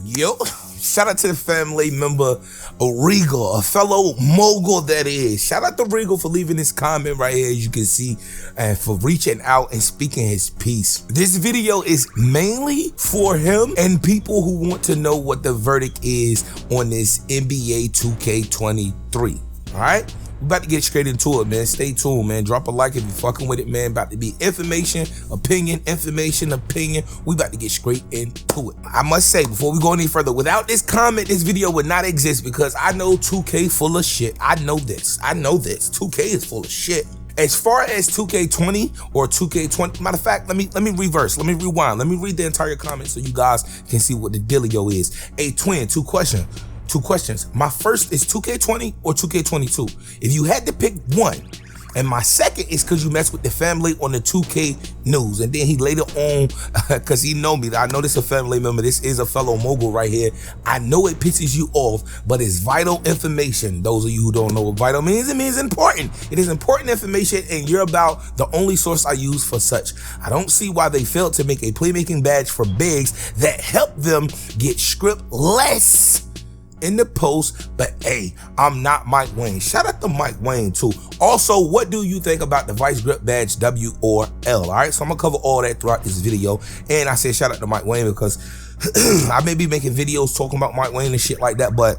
Yo, shout out to the family member Regal, a fellow mogul that is. Shout out to Regal for leaving this comment right here, as you can see, and for reaching out and speaking his piece. This video is mainly for him and people who want to know what the verdict is on this NBA 2K23. All right? We about to get straight into it, man. Stay tuned, man. Drop a like if you fucking with it, man. About to be information, opinion. We about to get straight into it. I must say, before we go any further, without this comment, this video would not exist, because I know 2K full of shit. I know this. 2K is full of shit. As far as 2K20 or 2K20, matter of fact, let me reverse. Let me rewind. Let me read the entire comment so you guys can see what the dealio is. Hey, Twin, two questions. My first is 2K20 or 2K22. If you had to pick one, and my second is because you mess with the family on the 2K news. And then he later on, because he know me, I know this is a family member, this is a fellow mogul right here. I know it pisses you off, but it's vital information. Those of you who don't know what vital means, it means important. It is important information, and you're about the only source I use for such. I don't see why they failed to make a playmaking badge for bigs that help them get script less in the post. But hey, I'm not Mike Wayne. Shout out to Mike Wayne too. Also, what do you think about the vice grip badge, W or L? All right, so I'm gonna cover all that throughout this video. And I said shout out to Mike Wayne because I may be making videos talking about Mike Wayne and shit like that, but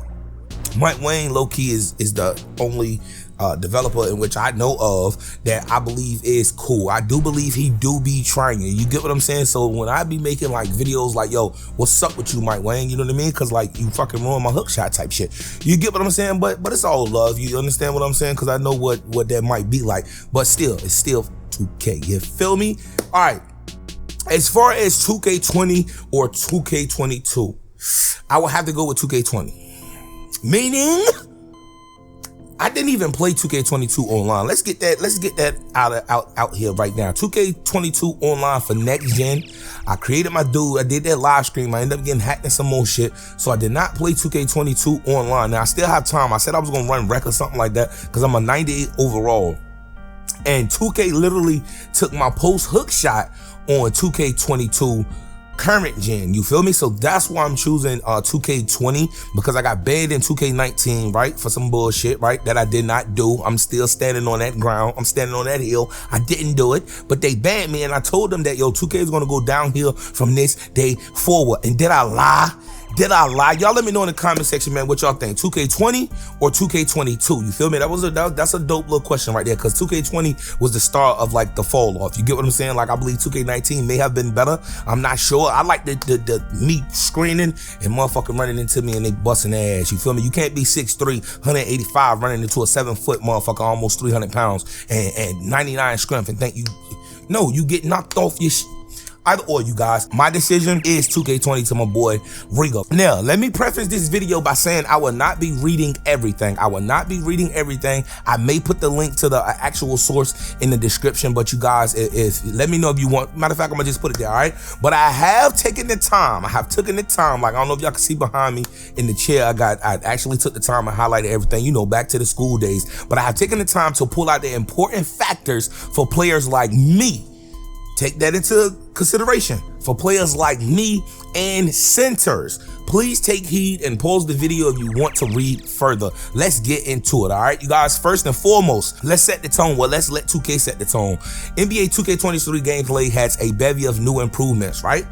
Mike Wayne low-key is the only developer in which I know of that I believe is cool. I do believe he do be trying. You get what I'm saying? So when I be making like videos like, yo, what's up with you, Mike Wayne? You know what I mean? Cause like you fucking ruined my hook shot type shit. You get what I'm saying? But it's all love. You understand what I'm saying? Cause I know what that might be like. But still, it's still 2K. You feel me? All right. As far as 2K20 or 2K22, I would have to go with 2K20. Meaning, I didn't even play 2K22 online. Let's get that out here right now. 2K22 online for next gen. I created my dude. I did that live stream. I ended up getting hacked and some more shit. So I did not play 2K22 online. Now I still have time. I said I was gonna run rec or something like that because I'm a 98 overall. And 2K literally took my post hook shot on 2K22 current gen, you feel me? So that's why I'm choosing 2K20, because I got banned in 2K19, right, for some bullshit, right, that I did not do. I'm still standing on that ground. I'm standing on that hill. I didn't do it, but they banned me, and I told them that, yo, 2K is gonna go downhill from this day forward. And did I lie? Y'all let me know in the comment section, man, what y'all think. 2K20 or 2K22? You feel me? That's a dope little question right there, because 2K20 was the start of like the fall off. You get what I'm saying? Like I believe 2K19 may have been better. I'm not sure. I like the me screening and motherfucking running into me and they busting their ass. You feel me? You can't be 6'3", 185 running into a 7-foot motherfucker, almost 300 pounds and 99 strength and think you. No, you get knocked off your either or, you guys. My decision is 2K20 to my boy Regal. Now, let me preface this video by saying I will not be reading everything. I I may put the link to the actual source in the description, but you guys, if let me know if you want. Matter of fact, I'm gonna just put it there, all right? But I have taken the time. Like, I don't know if y'all can see behind me in the chair. I actually took the time and highlighted everything, you know, back to the school days. But I have taken the time to pull out the important factors for players like me. Take that into consideration for players like me and centers. Please take heed and pause the video if you want to read further. Let's get into it, all right? You guys, first and foremost, let's set the tone. Well, let's let 2K set the tone. NBA 2K23 gameplay has a bevy of new improvements, right?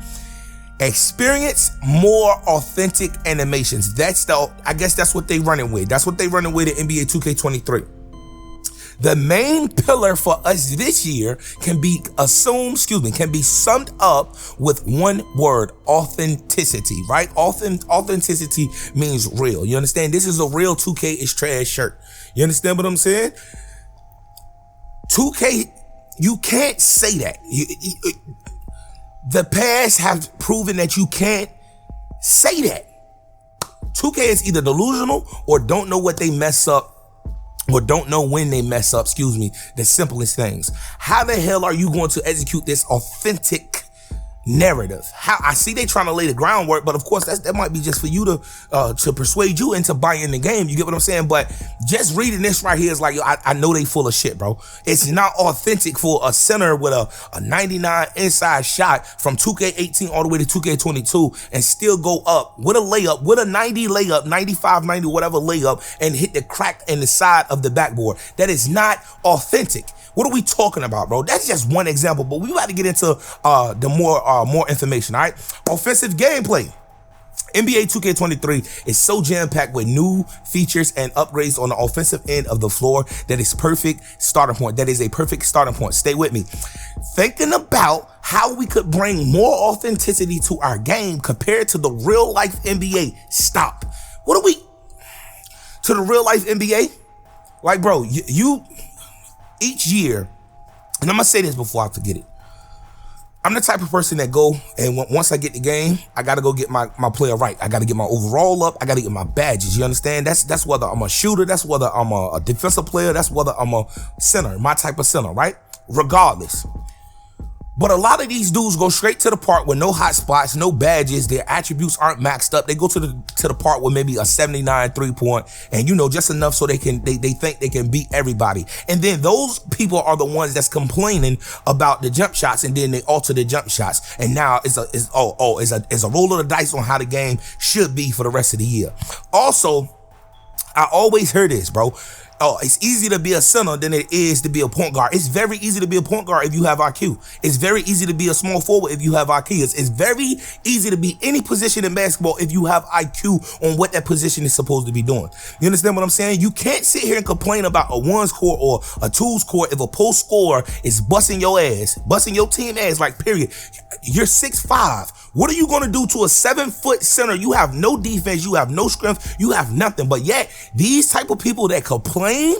Experience more authentic animations. I guess that's what they running with. That's what they running with in NBA 2K23. The main pillar for us this year can be summed up with one word: authenticity, right? Authenticity means real. You understand? This is a real 2K is trash shirt. You understand what I'm saying? 2K, you can't say that. The past have proven that you can't say that. 2K is either delusional or don't know what they mess up, or don't know when they mess up, the simplest things. How the hell are you going to execute this authentic narrative. How I see they trying to lay the groundwork, but of course that might be just for you to persuade you into buying the game. You get what I'm saying? But just reading this right here is like, yo, I know they full of shit, bro. It's not authentic for a center with a 99 inside shot from 2K18 all the way to 2K22 and still go up with a layup, with a 90 layup, 95, 90, whatever layup, and hit the crack in the side of the backboard. That is not authentic. What are we talking about, bro? That's just one example, but we got to get into the more information, all right? Offensive gameplay. NBA 2K23 is so jam-packed with new features and upgrades on the offensive end of the floor that is perfect starting point. That is a perfect starting point. Stay with me. Thinking about how we could bring more authenticity to our game compared to the real life NBA. Stop. What are we to the real life NBA? Like, bro, you each year, and I'm gonna say this before I forget it. I'm the type of person that go, and once I get the game, I gotta go get my player right. I gotta get my overall up. I gotta get my badges. You understand? That's whether I'm a shooter. That's whether I'm a defensive player. That's whether I'm a center, my type of center, right? Regardless. But a lot of these dudes go straight to the part with no hot spots, no badges. Their attributes aren't maxed up. They go to the part with maybe a 79 3-point and, you know, just enough so they think they can beat everybody. And then those people are the ones that's complaining about the jump shots, and then they alter the jump shots. And now it's a roll of the dice on how the game should be for the rest of the year. Also, I always heard this, bro. Oh, it's easy to be a center than it is to be a point guard. It's very easy to be a point guard if you have IQ. It's very easy to be a small forward if you have IQ. It's very easy to be any position in basketball if you have IQ on what that position is supposed to be doing. You understand what I'm saying? You can't sit here and complain about a ones court or a twos court if a post scorer is busting your ass, busting your team ass, like, period. You're 6'5". What are you going to do to a 7-foot center? You have no defense. You have no strength. You have nothing. But yet, these type of people that complain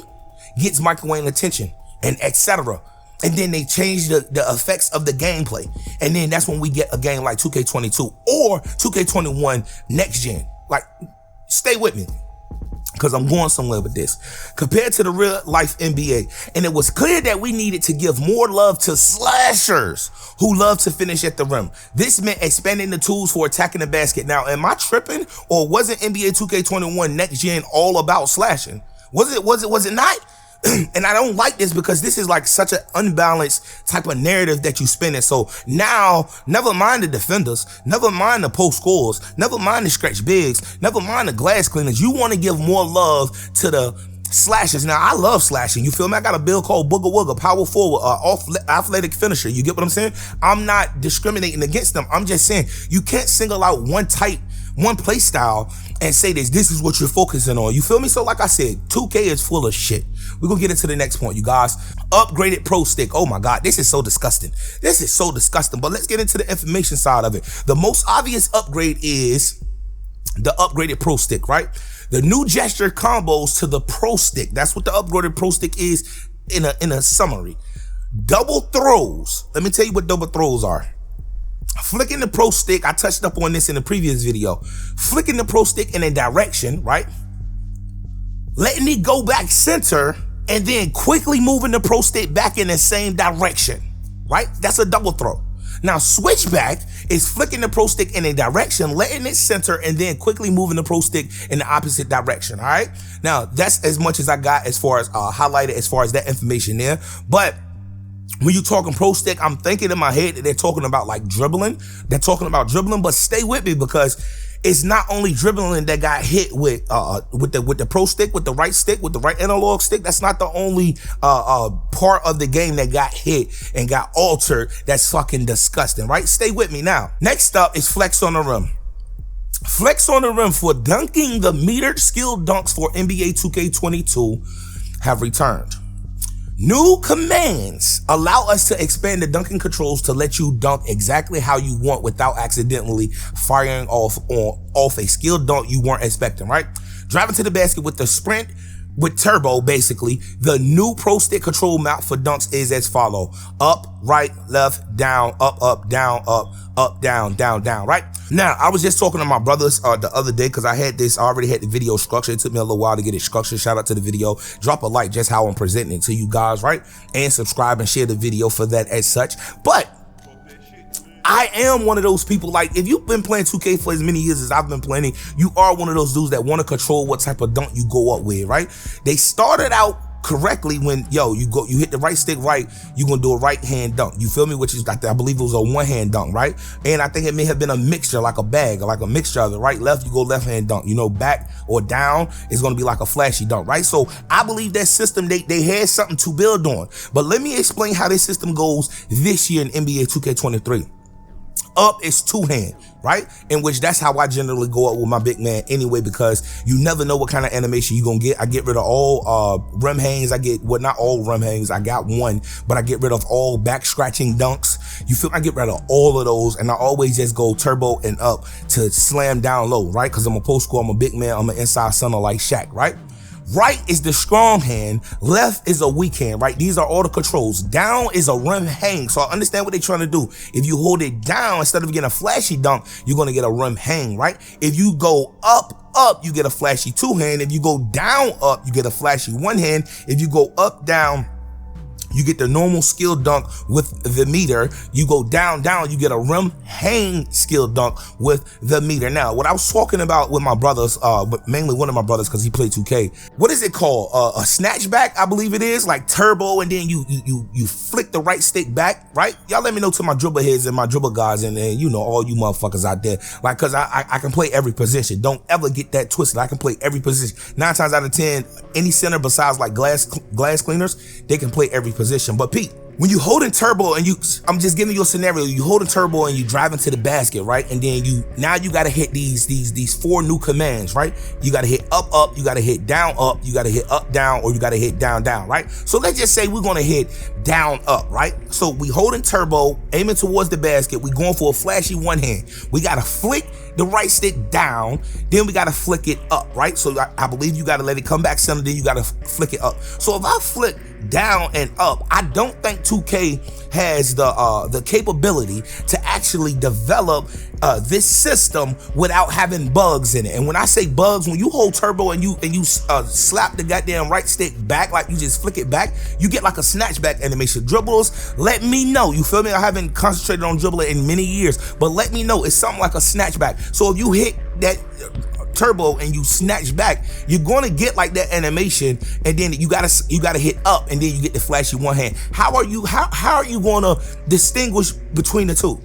gets microwave attention and etc. And then they change the effects of the gameplay. And then that's when we get a game like 2K22 or 2K21 next gen. Like, stay with me, because I'm going somewhere with this. Compared to the real life NBA, and it was clear that we needed to give more love to slashers who love to finish at the rim. This meant expanding the tools for attacking the basket. Now, am I tripping, or wasn't NBA 2K21 next gen all about slashing? Was it not? And I don't like this, because this is like such an unbalanced type of narrative that you spin it. So now, never mind the defenders, never mind the post scorers, never mind the stretch bigs, never mind the glass cleaners. You want to give more love to the slashers. Now, I love slashing. You feel me? I got a build called Booger Wooger, power forward, athletic finisher. You get what I'm saying? I'm not discriminating against them. I'm just saying you can't single out one play style and say this is what you're focusing on. You feel me? So like I said, 2K is full of shit. We're gonna get into the next point, you guys. Upgraded Pro Stick. Oh my God, this is so disgusting. This is so disgusting. But let's get into the information side of it. The most obvious upgrade is the upgraded Pro Stick, right? The new gesture combos to the Pro Stick. That's what the upgraded Pro Stick is in a summary. Double throws. Let me tell you what double throws are. Flicking the Pro Stick, I touched up on this in the previous video. Flicking the Pro Stick in a direction, right? Letting it go back center, and then quickly moving the Pro Stick back in the same direction, right? That's a double throw. Now, switchback is flicking the Pro Stick in a direction, letting it center, and then quickly moving the Pro Stick in the opposite direction, all right? Now, that's as much as I got as far as highlighted as far as that information there. But when you're talking Pro Stick, I'm thinking in my head that they're talking about like dribbling. They're talking about dribbling, but stay with me, because it's not only dribbling that got hit with the Pro Stick, with the right stick, with the right analog stick. That's not the only part of the game that got hit and got altered. That's fucking disgusting, right? Stay with me now. Next up is Flex on the Rim. Flex on the Rim for dunking. The metered skill dunks for NBA 2K22 have returned. New commands allow us to expand the dunking controls to let you dunk exactly how you want without accidentally firing off a skilled dunk you weren't expecting, right? Driving to the basket with the sprint with turbo, basically. The new Pro Stick control map for dunks is as follow: up, right, left, down, up, down, up, down, down, right? Now, I was just talking to my brothers the other day, because I already had the video structured. It took me a little while to get it structured. Shout out to the video. Drop a like, just how I'm presenting it to you guys, right? And subscribe and share the video for that as such. But I am one of those people, like, if you've been playing 2K for as many years as I've been playing, you are one of those dudes that want to control what type of dunk you go up with, right? They started out correctly when, you hit the right stick right, you're gonna do a right hand dunk, you feel me, which is, I believe it was a one hand dunk, right? And I think it may have been a mixture, like a bag, or like a mixture of the right, left, you go left hand dunk, back or down is gonna be like a flashy dunk, right? So I believe that system, they had something to build on. But let me explain how this system goes this year in NBA 2K23. Up is two hand, right? In which that's how I generally go up with my big man anyway, because you never know what kind of animation you're gonna get. I get rid of all rim hangs. Not all rim hangs, I got one, but I get rid of all back scratching dunks. I get rid of all of those, and I always just go turbo and up to slam down low, right? Because I'm a post scorer, I'm a big man, I'm an inside center like Shaq, right? Right is the strong hand, left is a weak hand, right? These are all the controls. Down is a rim hang. So I understand what they're trying to do. If you hold it down, instead of getting a flashy dunk, you're going to get a rim hang, right? If you go up, you get a flashy two hand. If you go down, up, you get a flashy one hand. If you go up, down, you get the normal skill dunk with the meter. You go down, you get a rim hang skill dunk with the meter. Now, what I was talking about with my brothers, but mainly one of my brothers, because he played 2K. What is it called? A snatchback, I believe it is, like turbo, and then you flick the right stick back, right? Y'all let me know to my dribble heads and my dribble guys, and all you motherfuckers out there, like, cause I can play every position. Don't ever get that twisted. I can play every position. 9 times out of 10, any center besides like glass cleaners, they can play every position. But Pete, when you holding turbo and I'm just giving you a scenario, you holding turbo and you driving to the basket, right? And then you gotta hit these 4 new commands, right? You gotta hit up, you gotta hit down, you gotta hit up, down, or you gotta hit down, right? So let's just say we're gonna hit down, up, right? So we holding turbo, aiming towards the basket, we going for a flashy one hand. We gotta flick the right stick down, then we gotta flick it up, right? So I believe you gotta let it come back center, then you gotta flick it up. So if I flick down and up, I don't think 2K has the capability to actually develop this system without having bugs in it. And when I say bugs, when you hold turbo and you slap the goddamn right stick back, like you just flick it back, you get like a snatchback animation. Dribblers, let me know. You feel me? I haven't concentrated on dribbling in many years, but let me know. It's something like a snatchback. So if you hit that turbo and you snatch back, you're gonna get like that animation, and then you gotta hit up, and then you get the flashy one hand. How are you gonna distinguish between the two?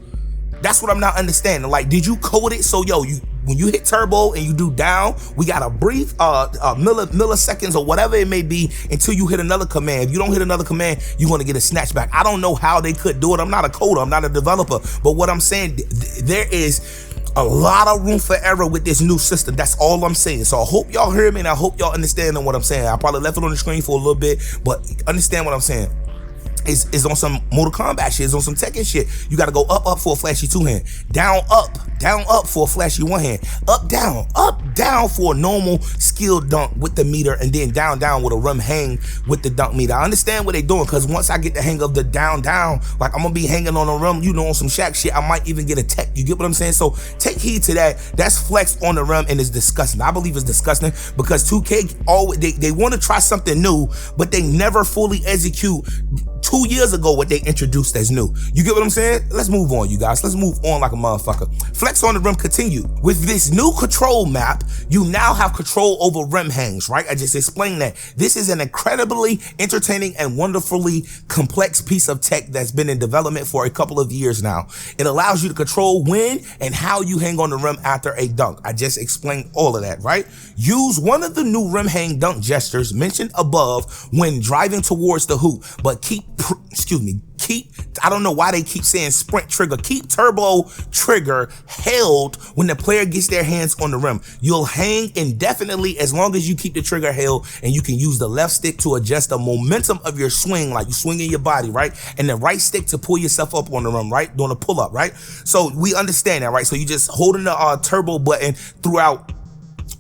That's what I'm not understanding. Like, did you code it so when you hit turbo and you do down, we got a brief milliseconds or whatever it may be until you hit another command. If you don't hit another command, you're gonna get a snatchback. I don't know how they could do it. I'm not a coder, I'm not a developer, but what I'm saying, there is a lot of room for error with this new system. That's all I'm saying. So I hope y'all hear me, and I hope y'all understand what I'm saying. I probably left it on the screen for a little bit, but understand what I'm saying. It's on some Mortal Kombat shit. It's on some Tekken shit. You gotta go up for a flashy two hand, down up for a flashy one hand, up down for a normal skill dunk with the meter, and then down with a rim hang with the dunk meter. I understand what they're doing, because once I get the hang of the down, like I'm gonna be hanging on a rim, on some Shaq shit, I might even get a tech. You get what I'm saying? So take heed to that. That's flex on the rim, and it's disgusting. I believe it's disgusting because 2K always they want to try something new, but they never fully execute 2 years ago what they introduced as new. You get what I'm saying? Let's move on, you guys. Let's move on like a motherfucker. Flex on the rim continue. With this new control map, you now have control over rim hangs, right? I just explained that. This is an incredibly entertaining and wonderfully complex piece of tech that's been in development for a couple of years now. It allows you to control when and how you hang on the rim after a dunk. I just explained all of that, right? Use one of the new rim hang dunk gestures mentioned above when driving towards the hoop, but keep, I don't know why they keep saying sprint trigger. Keep turbo trigger held when the player gets their hands on the rim. You'll hang indefinitely as long as you keep the trigger held, and you can use the left stick to adjust the momentum of your swing, like you swinging your body, right? And the right stick to pull yourself up on the rim, right? Doing a pull up, right? So we understand that, right? So you just holding the turbo button throughout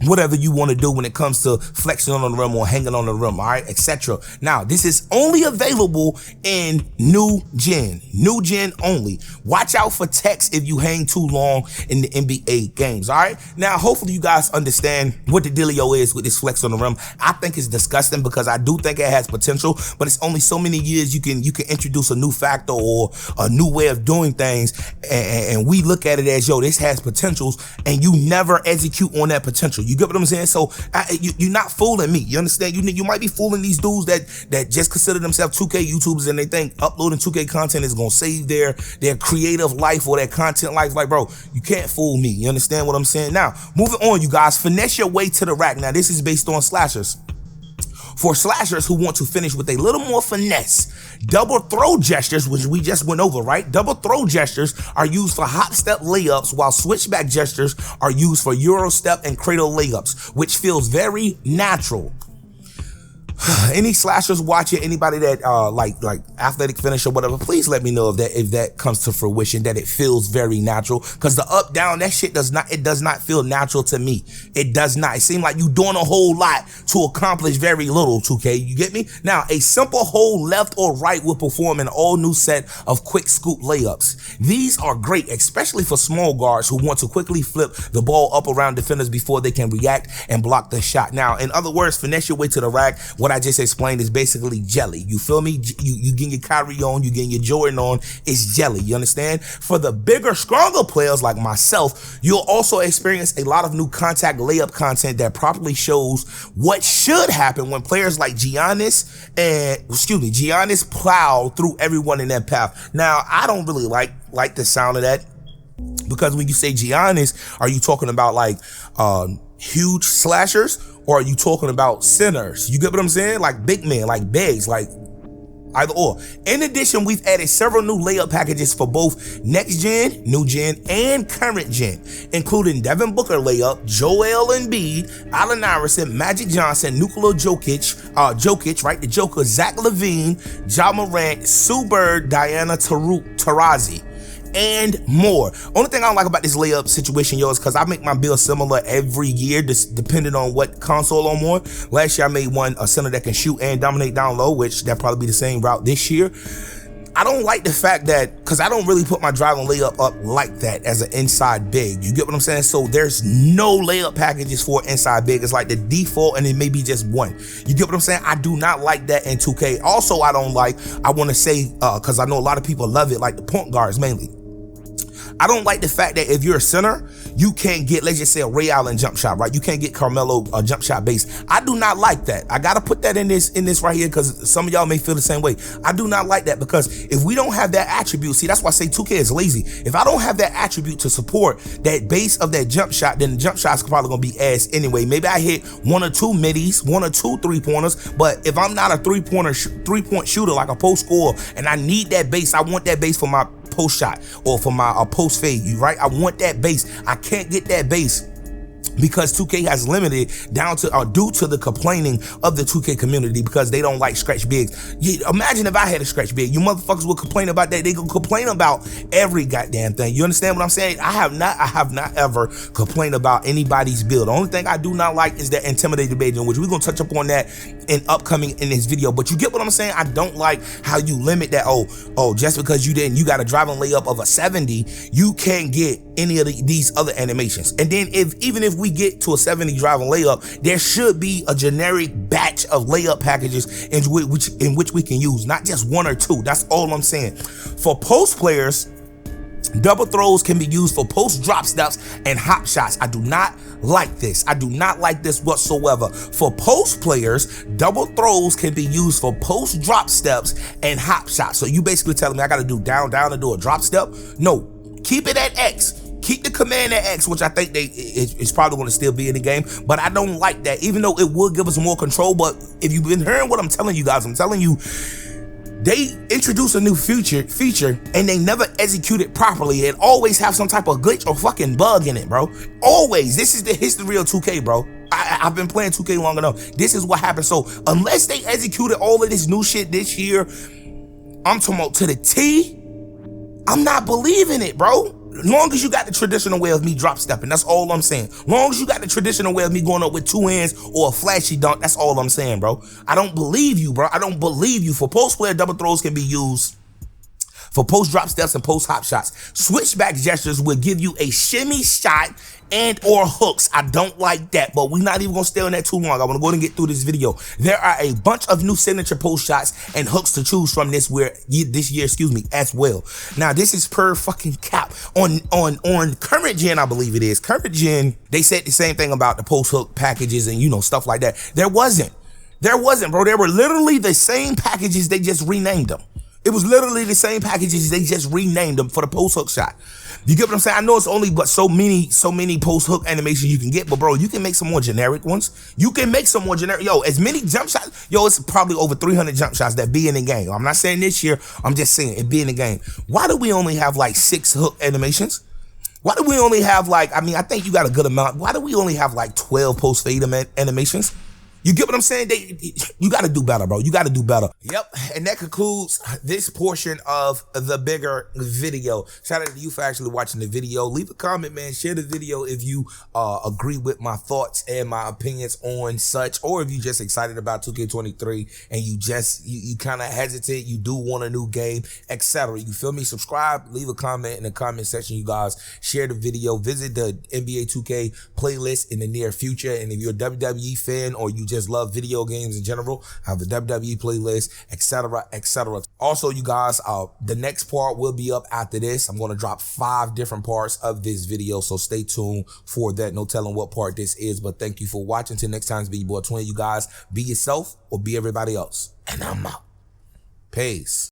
whatever you want to do when it comes to flexing on the rim or hanging on the rim, all right, etc. Now, this is only available in new gen only. Watch out for text if you hang too long in the NBA games, all right? Now, hopefully you guys understand what the dealio is with this flex on the rim. I think it's disgusting because I do think it has potential, but it's only so many years you can introduce a new factor or a new way of doing things, and we look at it as, yo, this has potentials, and you never execute on that potential. You get what I'm saying? So you're not fooling me. You understand? You might be fooling these dudes that just consider themselves 2K YouTubers and they think uploading 2K content is gonna save their creative life or their content life. Like, bro, you can't fool me. You understand what I'm saying? Now, moving on, you guys, finesse your way to the rack. Now, this is based on slashers. For slashers who want to finish with a little more finesse, double throw gestures, which we just went over, right? Double throw gestures are used for hop step layups, while switchback gestures are used for Euro step and cradle layups, which feels very natural. Any slashers watching, anybody that like athletic finish or whatever, please let me know if that comes to fruition, that it feels very natural. Because the up down, that shit does not feel natural to me. It does not. It seems like you doing a whole lot to accomplish very little. 2K, you get me? Now, a simple hold left or right will perform an all new set of quick scoop layups. These are great, especially for small guards who want to quickly flip the ball up around defenders before they can react and block the shot. Now, in other words, finesse your way to the rack. What I just explained is basically jelly. You feel me? You getting your Kyrie on, you getting your Jordan on. It's jelly. You understand? For the bigger, stronger players like myself, you'll also experience a lot of new contact layup content that properly shows what should happen when players like Giannis plow through everyone in that path. Now, I don't really like the sound of that, because when you say Giannis, are you talking about like huge slashers, or are you talking about centers? You get what I'm saying? Like big men, like bigs, like either or. In addition, we've added several new layup packages for both next gen, new gen, and current gen, including Devin Booker layup, Joel Embiid, Allen Iverson, Magic Johnson, Nikola Jokic, right? The Joker, Zach LaVine, Ja Morant, Sue Bird, Diana Taurasi, and more. Only thing I don't like about this layup situation, yo, is because I make my build similar every year, just depending on what console I'm on. Last year I made a center that can shoot and dominate down low, which that'll probably be the same route this year. I don't like the fact that, because I don't really put my driving layup up like that as an inside big. You get what I'm saying? So there's no layup packages for inside big. It's like the default, and it may be just one. You get what I'm saying? I do not like that in 2K. Also, I want to say, because I know a lot of people love it, like the point guards mainly. I don't like the fact that if you're a center, you can't get, let's just say, a Ray Allen jump shot, right? You can't get Carmelo a jump shot base. I do not like that. I got to put that in this right here, because some of y'all may feel the same way. I do not like that, because if we don't have that attribute, see, that's why I say 2K is lazy. If I don't have that attribute to support that base of that jump shot, then the jump shot's probably going to be ass anyway. Maybe I hit 1 or 2 middies, 1 or 2 3-pointers, but if I'm not a three-point shooter, like a post scorer, and I need that base, I want that base for my post shot or for my post fade, right? I want that base. I can't get that base because 2K has limited down to due to the complaining of the 2K community, because they don't like stretch bigs. Imagine if I had a stretch big. You motherfuckers would complain about that. They could complain about every goddamn thing. You understand what I'm saying? I have not ever complained about anybody's build. The only thing I do not like is that intimidating baiting, which we're gonna touch up on that in this video. But you get what I'm saying? I don't like how you limit that. Oh, just because you got a driving layup of a 70, you can't get any of these other animations. And then even if we get to a 70 driving layup, there should be a generic batch of layup packages in which we can use, not just 1 or 2. That's all I'm saying. For post players, double throws can be used for post drop steps and hop shots. I do not like this. I do not like this whatsoever. For post players, double throws can be used for post drop steps and hop shots. So you basically telling me I got to do down and do a drop step? No, keep it at X. Keep the command at X, which I think it's probably going to still be in the game, but I don't like that, even though it will give us more control. But if you've been hearing what I'm telling you guys, I'm telling you, they introduce a new feature and they never execute it properly. It always have some type of glitch or fucking bug in it, bro. Always. This is the history of 2K, bro. I've been playing 2K long enough. This is what happened. So unless they executed all of this new shit this year, I'm talking about to the T, I'm not believing it, bro. Long as you got the traditional way of me drop stepping, that's all I'm saying. Long as you got the traditional way of me going up with 2 hands or a flashy dunk, that's all I'm saying, bro. I don't believe you, bro. I don't believe you. For post player, double throws can be used for post drop steps and post hop shots. Switchback gestures will give you a shimmy shot and or hooks. I don't like that, but we're not even gonna stay on that too long. I wanna go ahead and get through this video. There are a bunch of new signature post shots and hooks to choose from this year, as well. Now, this is per fucking cap. On current gen, I believe it is. Current gen, they said the same thing about the post hook packages and, you know, stuff like that. There wasn't, bro. They were literally the same packages, they just renamed them. It was literally the same packages, they just renamed them for the post hook shot. You get what I'm saying? I know it's only but so many post hook animations you can get, but bro, you can make some more generic ones. You can make some more generic. Yo, as many jump shots. Yo, it's probably over 300 jump shots that be in the game. I'm not saying this year. I'm just saying it be in the game. Why do we only have like 6 hook animations? Why do we only have like, I mean, I think you got a good amount. Why do we only have like 12 post fade animations? You get what I'm saying? You got to do better, bro. You got to do better. Yep. And that concludes this portion of the bigger video. Shout out to you for actually watching the video. Leave a comment, man. Share the video if you agree with my thoughts and my opinions on such, or if you just excited about 2K23 and you kind of hesitant, you do want a new game, etc. You feel me? Subscribe, leave a comment in the comment section, you guys. Share the video. Visit the NBA 2K playlist in the near future. And if you're a WWE fan or you just love video games in general, I have the WWE playlist, etc., etc. Also, you guys, the next part will be up after this. I'm going to drop 5 different parts of this video, so stay tuned for that. No telling what part this is, but thank you for watching. Till next time, it's your boy Twin. You guys, be yourself or be everybody else, and I'm out. Peace.